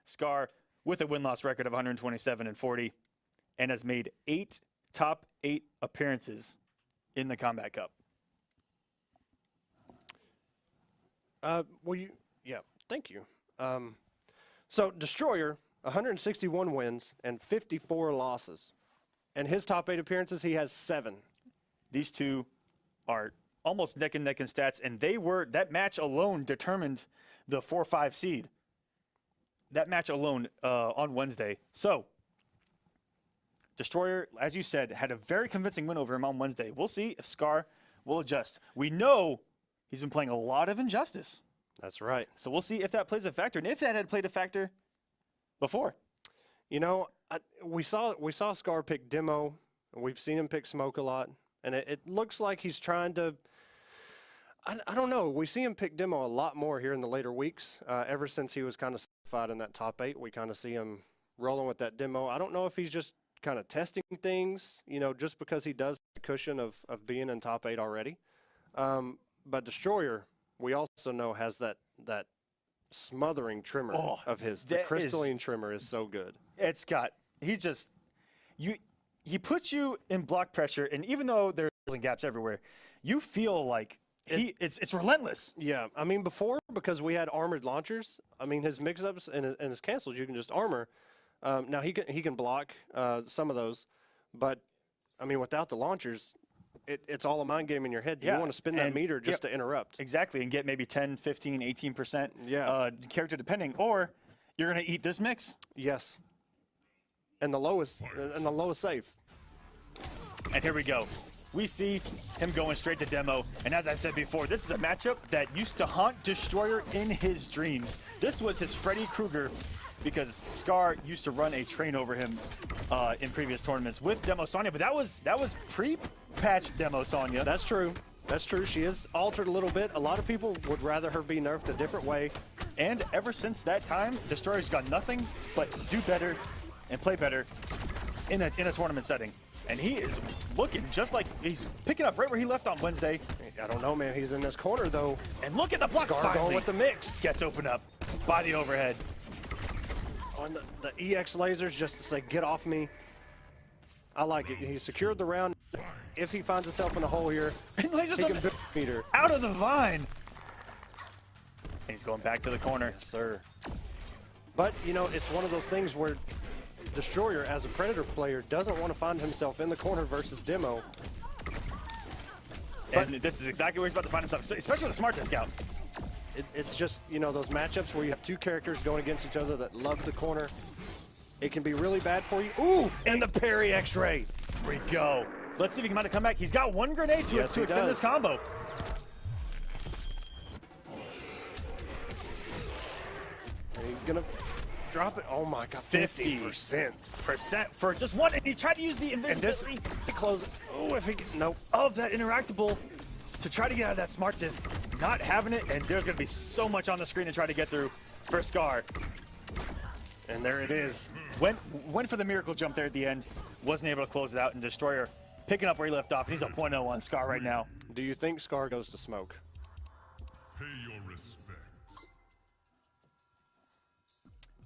Scar with a win-loss record of 127-40 and has made 8 top 8 appearances in the Kombat Cup. Thank you. So Destroyer, 161 wins and 54 losses. And his top 8 appearances, he has 7. These two are almost neck and neck in stats, and that match alone determined the 4-5 seed. That match alone on Wednesday. So, Destroyer, as you said, had a very convincing win over him on Wednesday. We'll see if Scar will adjust. We know he's been playing a lot of Injustice. That's right. So we'll see if that plays a factor, and if that had played a factor before. You know, we saw Scar pick Demo, and we've seen him pick Smoke a lot, and it looks like he's trying to. I don't know. We see him pick Demo a lot more here in the later weeks. Ever since he was kind of solidified in that top 8, we kind of see him rolling with that Demo. I don't know if he's just kind of testing things, you know, just because he does have the cushion of being in top 8 already. But Destroyer, we also know, has that smothering trimmer of his. The crystalline trimmer is so good. It's got, he puts you in block pressure, and even though there's gaps everywhere, you feel like it's relentless. Yeah, I mean, before, because we had armored launchers, I mean, his mix-ups and his cancels, you can just armor. Now, he can block some of those, but, I mean, without the launchers, it's all a mind game in your head. You want to spin that meter just to interrupt. Exactly, and get maybe 10, 15, 18% character depending, or you're going to eat this mix. Yes. And the lowest safe. And here we go. We see him going straight to Demo, and as I've said before, this is a matchup that used to haunt Destroyer in his dreams. This was his Freddy Krueger, because Scar used to run a train over him in previous tournaments with Demo Sonya, but that was pre-patch Demo Sonya. That's true. That's true. She is altered a little bit. A lot of people would rather her be nerfed a different way. And ever since that time, Destroyer's got nothing but do better and play better in a tournament setting. And he is looking just like he's picking up right where he left on Wednesday. I don't know, man. He's in this corner, though. And look at the blocks. Scar going with the mix. Gets opened up by the overhead. On the EX lasers, just to say, get off me. I like it. He secured the round. If he finds himself in a hole here, and lasers he can build meter. Out of the vine. And he's going back to the corner. Yes, sir. But, you know, it's one of those things where Destroyer, as a Predator player, doesn't want to find himself in the corner versus Demo. And this is exactly where he's about to find himself, especially with a Smart Disc out. It's just, you know, those matchups where you have two characters going against each other that love the corner. It can be really bad for you. Ooh, and the parry X-ray. Here we go. Let's see if he can find a comeback. He's got one grenade to extend this combo. And he's going to drop it. Oh, my God. 50% for just one. And he tried to use the invisibility to close it. Oh, if he can. Nope. Of that interactable to try to get out of that Smart Disc. Not having it, and there's going to be so much on the screen to try to get through for Scar. And there it is. Went for the miracle jump there at the end. Wasn't able to close it out, and Destroyer picking up where he left off. He's a 0.0 on Scar right now. Do you think Scar goes to Smoke? Pay your respects.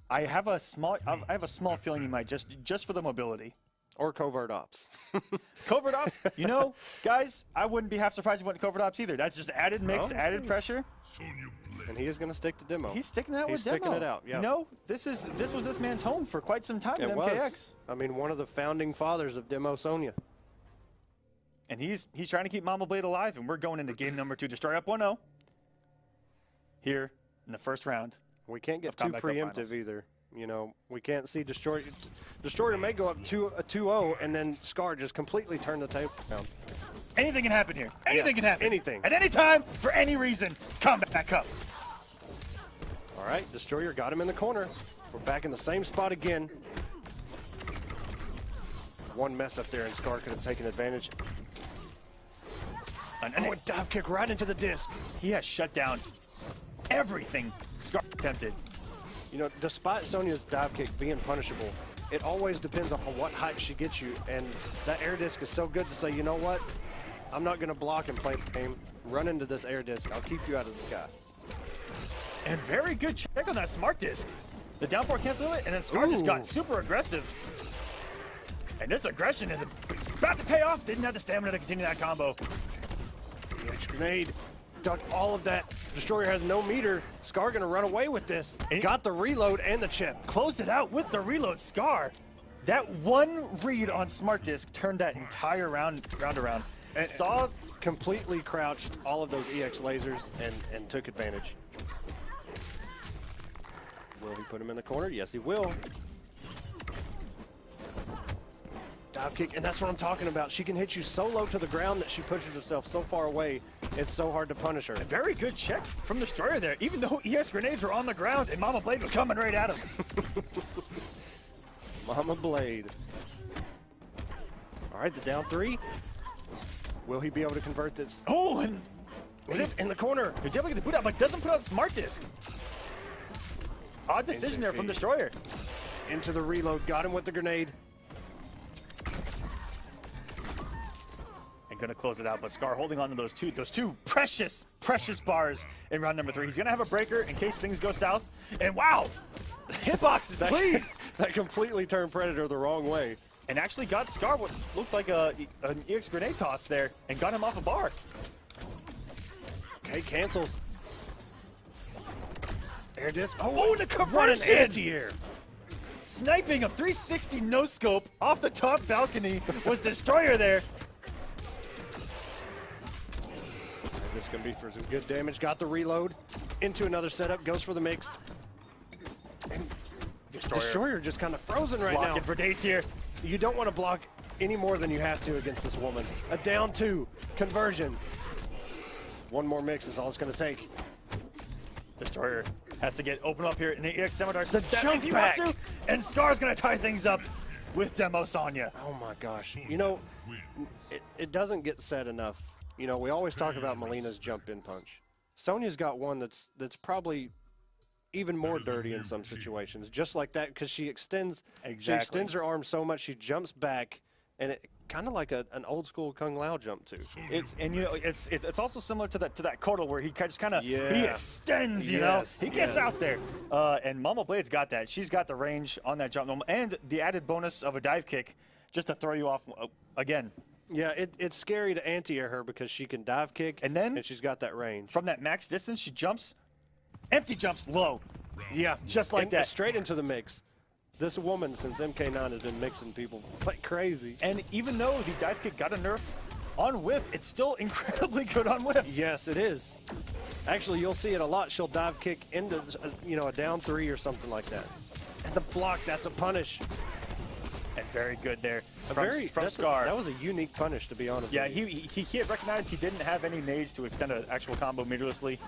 I have a small feeling he might, just for the mobility. Or Covert Ops. Covert Ops, you know, guys, I wouldn't be half surprised if he went to Covert Ops either. That's just added mix, added pressure. And he is going to stick to Demo. He's sticking that with Demo. He's sticking it out, yeah. You know, this was this man's home for quite some time in MKX. Was. I mean, one of the founding fathers of Demo Sonya. And he's trying to keep Mama Blade alive, and we're going into game number 2. Destroy up 1-0 here in the first round. We can't get too preemptive either. You know, we can't see Destroyer. Destroyer may go up 2-0, and then Scar just completely turn the table down. Anything can happen here. Anything can happen. Anything. At any time, for any reason. Kombat Cup. All right, Destroyer got him in the corner. We're back in the same spot again. One mess up there, and Scar could have taken advantage. A dive kick right into the disc. He has shut down everything Scar attempted. You know, despite Sonya's dive kick being punishable, it always depends on what height she gets you, and that air disc is so good to say, you know what? I'm not going to block and play the game. Run into this air disc. I'll keep you out of the sky. And very good check on that Smart Disc. The down four canceled it, and then Scar just Ooh. got super aggressive. And this aggression is about to pay off. Didn't have the stamina to continue that combo. EX grenade. Ducked all of that. Destroyer has no meter. Scar gonna run away with this. Got the reload and the chip. Closed it out with the reload. Scar. That one read on Smart Disc turned that entire round around. And Saw completely crouched all of those EX lasers and took advantage. Will he put him in the corner? Yes, he will. Dive kick, and that's what I'm talking about. She can hit you so low to the ground that she pushes herself so far away, it's so hard to punish her. very good check from Destroyer there, even though EX grenades were on the ground and Mama Blade was coming right at him. Mama Blade. All right, the down three. Will he be able to convert this? Oh, and He's in the corner. he's able to get the boot out, but doesn't put out Smart Disc. Odd decision there from Destroyer. Into the reload, got him with the grenade. And gonna close it out, but Scar holding on to those two precious bars in round number 3. He's gonna have a breaker in case things go south. And wow, hitboxes, please. That completely turned Predator the wrong way. And actually got Scar what looked like an EX grenade toss there and got him off a bar. Okay, cancels. Air disc. Oh, the Run an conversion! anti-air. Sniping a 360 no scope off the top balcony was Destroyer there. This is going to be for some good damage. Got the reload. Into another setup. Goes for the mix. And Destroyer just kind of frozen right now. Blocking for days here. You don't want to block any more than you have to against this woman. A down 2. Conversion. One more mix is all it's going to take. Destroyer has to get open up here in the EX Scimitar. Sends that jump if he wants back. to. And Scar's going to tie things up with Demo Sonya. Oh my gosh. You know, it doesn't get said enough. You know, we always talk about Melina's jump in punch. Sonya's got one that's probably even more dirty in some situations, just like that, because she extends her arm so much she jumps back, and it kind of like an old school Kung Lao jump too. It's also similar to that Kotal where he just kind of he extends, you Yes, know, he gets out there. And Mama Blade's got that. She's got the range on that jump, and the added bonus of a dive kick just to throw you off again. Yeah, it's scary to anti-air her because she can dive kick, and she's got that range. From that max distance, she jumps, empty jumps low. Yeah, just like that. Straight into the mix. This woman, since MK9, has been mixing people like crazy. And even though the dive kick got a nerf on whiff, it's still incredibly good on whiff. Yes, it is. Actually, you'll see it a lot. She'll dive kick into, a down 3 or something like that. And the block, that's a punish. And very good there From Scar. That was a unique punish, to be honest Yeah, with you. he had recognized he didn't have any nades to extend an actual combo meterlessly.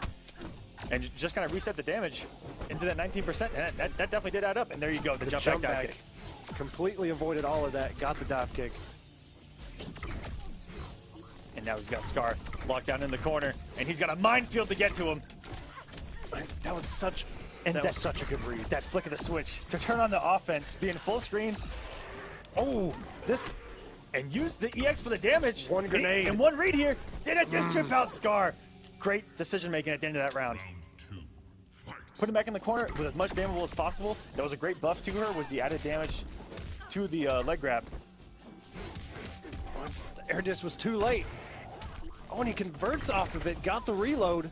And just kind of reset the damage into that 19%. And that definitely did add up. And there you go, the jump back dive kick. Completely avoided all of that. Got the dive kick. And now he's got Scar locked down in the corner. And he's got a minefield to get to him. That was such was such a good read. That flick of the switch to turn on the offense, being full screen. Oh, and use the EX for the damage. One grenade. And one read here. Did it just trip out Scar. Great decision making at the end of that round. Put him back in the corner with as much damage as possible. That was a great buff to her, was the added damage to the leg grab. The air disc was too late. Oh, and he converts off of it. Got the reload.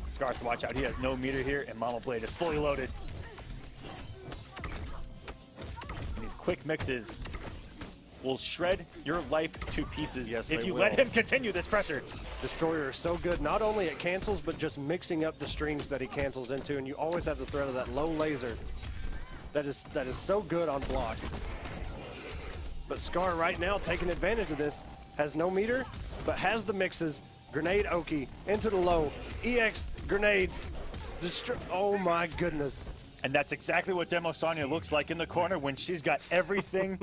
Scar has to watch out. He has no meter here, and Mama Blade is fully loaded. And these quick mixes will shred your life to pieces if you let him continue this pressure. Destroyer is so good, not only at cancels, but just mixing up the streams that he cancels into, and you always have the threat of that low laser. That is so good on block. But Scar right now taking advantage of this, has no meter, but has the mixes. Grenade Oki into the low, EX grenades. Oh my goodness. And that's exactly what Demo Sonya looks like in the corner when she's got everything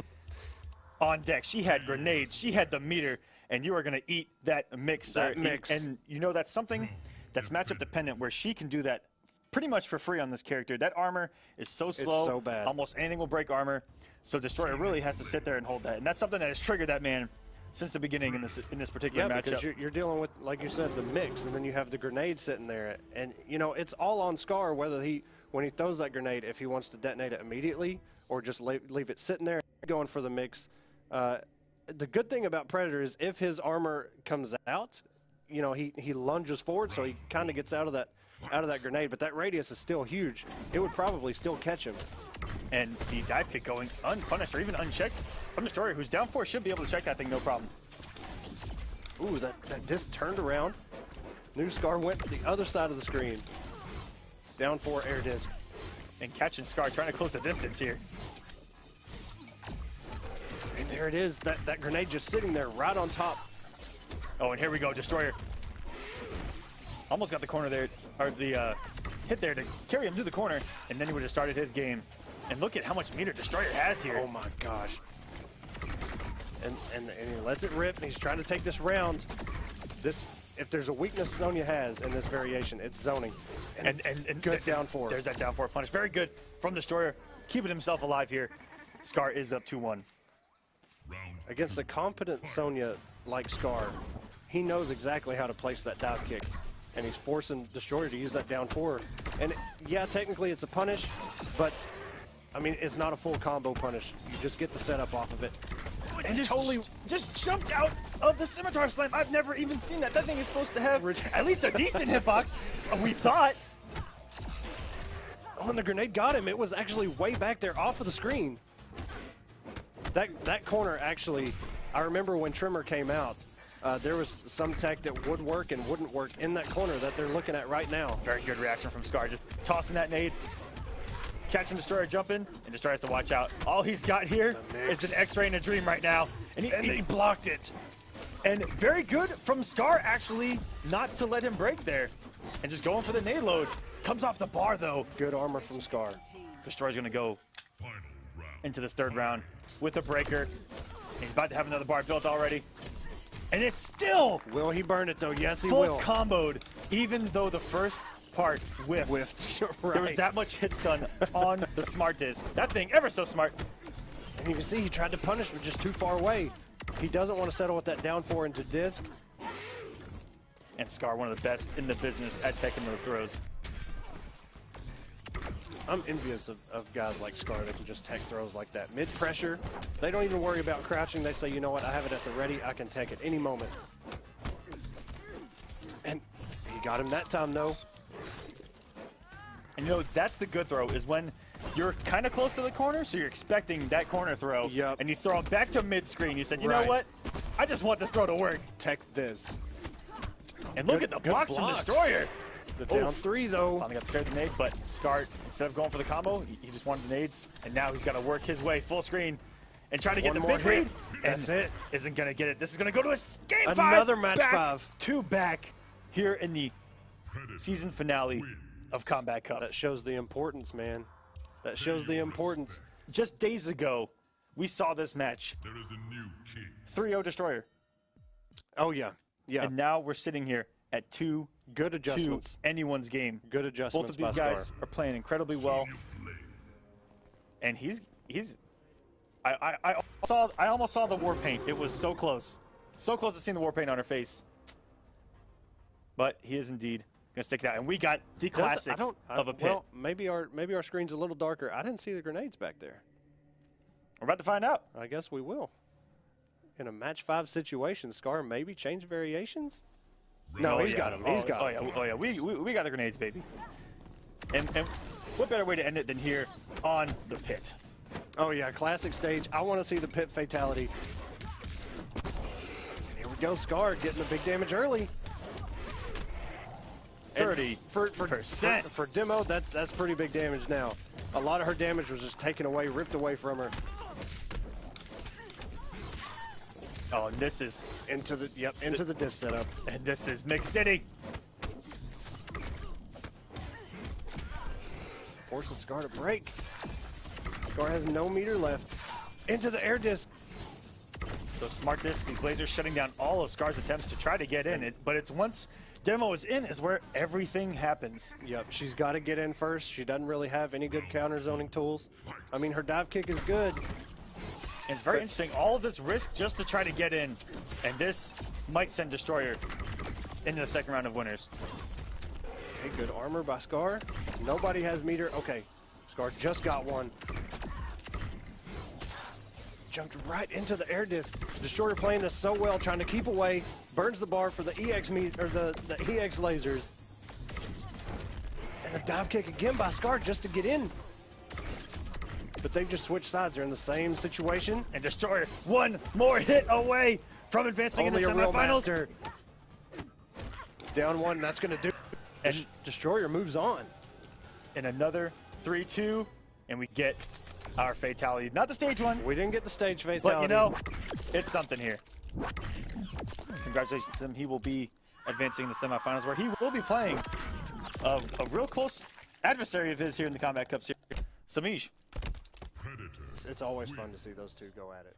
on deck. She had grenades, she had the meter, and you are going to eat that mix. And you know, that's something that's matchup dependent where she can do that pretty much for free on this character. That armor is so slow. It's so bad. Almost anything will break armor. So Destroyer really has to sit there and hold that. And that's something that has triggered that man since the beginning in this particular Yeah, matchup. because you're dealing with, like you said, the mix, and then you have the grenade sitting there. And, you know, it's all on Scar whether when he throws that grenade, if he wants to detonate it immediately or just leave it sitting there going for the mix. The good thing about Predator is if his armor comes out, you know, he lunges forward, so he kind of gets out of that grenade. But that radius is still huge. It would probably still catch him. And the dive kick going unpunished or even unchecked from Destroyer, who's down 4, should be able to check that thing no problem. Ooh, that disc turned around. New Scar went to the other side of the screen. Down 4 air disc. And catching Scar, trying to close the distance here. And there it is, that grenade just sitting there right on top. Oh, and here we go, Destroyer. Almost got the corner there, or the hit there to carry him to the corner, and then he would have started his game. And look at how much meter Destroyer has here. Oh my gosh. And he lets it rip, and he's trying to take this round. If there's a weakness Sonya has in this variation, it's zoning. And good down 4. There's that down 4 punish. Very good from Destroyer, keeping himself alive here. Scar is up 2-1. Against a competent Sonya like Scar, he knows exactly how to place that dive kick. And he's forcing Destroyer to use that down 4. And yeah, technically it's a punish, but I mean, it's not a full combo punish. You just get the setup off of it. And just jumped out of the scimitar slam. I've never even seen that. That thing is supposed to have at least a decent hitbox, we thought. Oh, and the grenade got him. It was actually way back there off of the screen. That corner actually, I remember when Trimmer came out, there was some tech that would work and wouldn't work in that corner that they're looking at right now. Very good reaction from Scar, just tossing that nade. Catching Destroyer jumping, and Destroyer has to watch out. All he's got here is an X-ray and a dream right now. And he blocked it. And very good from Scar, actually, not to let him break there. And just going for the nade load. Comes off the bar, though. Good armor from Scar. Destroyer's going to go into this 3rd round with a breaker. He's about to have another bar built already. And it's still... Will he burn it, though? Yes, he full will. Comboed, even though the first part whiffed. Right. There was that much hit stun on the smart disc. That thing ever so smart. And you can see he tried to punish, but just too far away. He doesn't want to settle with that down 4 into disc. And Scar, one of the best in the business at taking those throws. I'm envious of guys like Scar that can just tech throws like that. Mid-pressure, they don't even worry about crouching. They say, you know what, I have it at the ready. I can tech at any moment. And he got him that time, though. And you know, that's the good throw, is when you're kind of close to the corner, so you're expecting that corner throw. Yep. And you throw it back to mid-screen. You said, you know Right. what? I just want this throw to work. Tech this. And look at the blocks from Destroyer. The down 3, though. Finally got the fair nade, but Scar, instead of going for the combo, he just wanted the nades. And now he's got to work his way full screen and try to get the One more big lead. hit. That's it. Isn't going to get it. This is going to go to a game 5. Another match back 5. 2 back here in the season finale of Kombat Cup. That shows the importance, man. That shows the importance. Just days ago, we saw this match. There is a new king. 3-0 Destroyer. Oh, yeah. Yeah. And now we're sitting here at 2 Good adjustments. to anyone's game. Good adjustments. Both of these by guys Scar. are playing incredibly well. And I almost saw the war paint. It was so close. So close to seeing the war paint on her face. But he is indeed gonna stick it out. And we got the classic of a pit. Well, maybe our screen's a little darker. I didn't see the grenades back there. We're about to find out. I guess we will. In a match 5 situation, Scar maybe change variations? No, he's got him. He's got him. Oh yeah, we got the grenades, baby. And what better way to end it than here on the pit? Oh yeah, classic stage. I want to see the pit fatality. And here we go, Scar getting the big damage early. 30%. For Demo, that's pretty big damage now. A lot of her damage was just taken away, ripped away from her. Oh, and this is Into the disc setup. and this is Mix City. Forcing Scar to break. Scar has no meter left. Into the air disc. Those smart discs, these lasers shutting down all of Scar's attempts to try to get in. But it's once Demo is in is where everything happens. Yep, she's got to get in first. She doesn't really have any good counter zoning tools. I mean, her dive kick is good. And it's very interesting. All of this risk just to try to get in. And this might send Destroyer into the second round of winners. Okay, good armor by Scar. Nobody has meter. Okay, Scar just got one. Jumped right into the air disc. Destroyer playing this so well, trying to keep away. Burns the bar for the EX or the EX lasers. And a dive kick again by Scar just to get in. But they've just switched sides. They're in the same situation. And Destroyer one more hit away from advancing Only into a real semifinals. master. Down one, that's going to do. And Destroyer moves on. And another 3-2, and we get our fatality. Not the stage one, We didn't get the stage fatality. but you know, it's something here. Congratulations to him. He will be advancing the semifinals, where he will be playing a real close adversary of his here in the Kombat Cup series, Semiij. Predators. It's always fun to see those two go at it.